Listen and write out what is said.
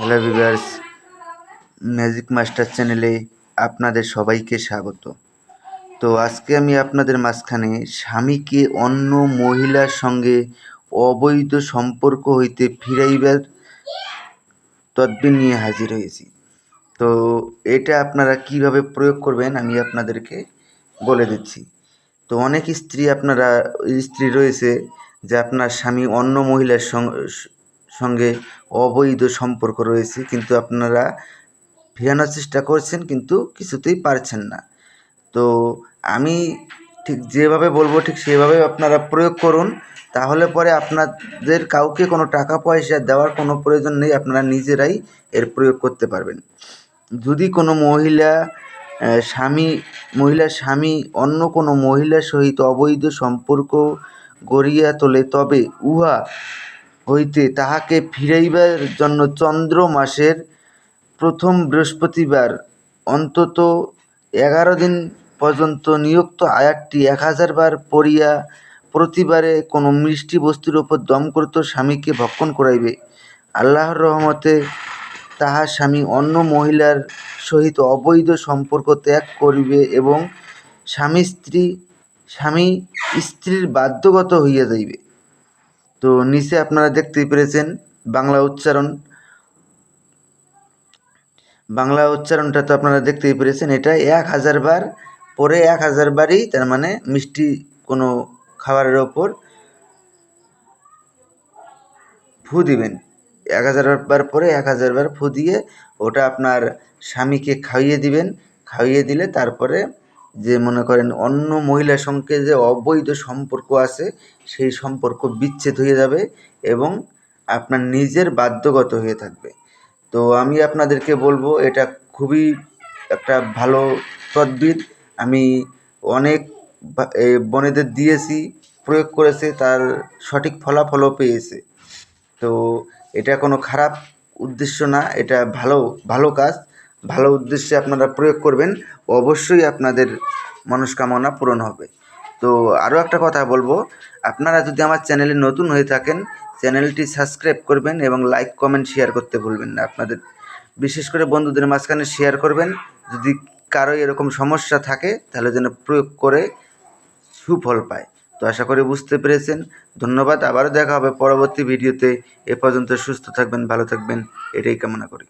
Hello viewers, magic master চ্যানেলে আপনাদের সবাইকে স্বাগত। তো আজকে আমি আপনাদের মাঝখানে স্বামীকে অন্য মহিলার সঙ্গে অবৈধ সম্পর্ক হইতে ফিরাইবার তদবির নিয়ে হাজির হয়েছি। তো এটা আপনারা কিভাবে প্রয়োগ করবেন আমি আপনাদেরকে বলে দিচ্ছি। তো অনেক স্ত্রী রয়েছে যে আপনার স্বামী অন্য মহিলার সঙ্গে অবৈধ সম্পর্ক রয়েছে, কিন্তু আপনারা ফেরানোর চেষ্টা করছেন কিন্তু কিছুতেই পারছেন না। তো আমি ঠিক যেভাবে বলবো ঠিক সেভাবে আপনারা প্রয়োগ করুন, তাহলে পরে আপনাদের কাউকে কোনো টাকা পয়সা দেওয়ার কোনো প্রয়োজন নেই, আপনারা নিজেরাই এর প্রয়োগ করতে পারবেন। যদি কোনো মহিলার স্বামী অন্য কোনো মহিলার সহিত অবৈধ সম্পর্ক গড়িয়া তোলে, তবে উহা হইতে তাহাকে ফিরাইবার জন্য চন্দ্র মাসের প্রথম বৃহস্পতিবার অন্তত 11 দিন পর্যন্ত নিয়োক্ত আয়াতটি 1000 বার পড়িয়া প্রতিবারে কোনো মিষ্টি বস্তুর উপর দম করিত স্বামীকে ভক্ষণ করাইবে। আল্লাহর রহমতে তাহার স্বামী অন্য মহিলার সহিত অবৈধ সম্পর্ক ত্যাগ করিবে এবং স্বামী স্ত্রীর বাধ্যগত হইয়া যাইবে। তো নিচে আপনারা দেখতেই পেরেছেন বাংলা উচ্চারণটা তো আপনারা দেখতেই পেরেছেন। এটা 1000 বার পরে 1000 বারই তার মানে মিষ্টি কোনো খাবারের ওপর ফু দিবেন। 1000 বার পরে 1000 বার ফু দিয়ে ওটা আপনার স্বামীকে খাইয়ে দিবেন। খাইয়ে দিলে তারপরে যে মনে করেন অন্য মহিলার সঙ্গে যে অবৈধ সম্পর্ক আছে সেই সম্পর্ক বিচ্ছেদ হয়ে যাবে এবং আপনার নিজের বাধ্যগত হয়ে থাকবে। তো আমি আপনাদেরকে বলবো এটা খুবই একটা ভালো তদবির। আমি অনেক বোনেদের দিয়েছি, প্রয়োগ করেছে, তার সঠিক ফলাফলও পেয়েছে। তো এটা কোনো খারাপ উদ্দেশ্য না, এটা ভালো কাজ। ভালো উদ্দেশ্যে আপনারা প্রয়োগ করবেন, অবশ্যই আপনাদের মনস্কামনা পূরণ হবে। তো আরও একটা কথা বলবো, আপনারা যদি আমার চ্যানেলে নতুন হয়ে থাকেন চ্যানেলটি সাবস্ক্রাইব করবেন এবং লাইক কমেন্ট শেয়ার করতে ভুলবেন না। আপনাদের বিশেষ করে বন্ধুদের মাঝখানে শেয়ার করবেন। যদি কারো এরকম সমস্যা থাকে তাহলে যেন প্রয়োগ করে সুফল পায়। তো আশা করি বুঝতে পেরেছেন। ধন্যবাদ। আবারও দেখা হবে পরবর্তী ভিডিওতে। এ পর্যন্ত সুস্থ থাকবেন, ভালো থাকবেন, এটাই কামনা করি।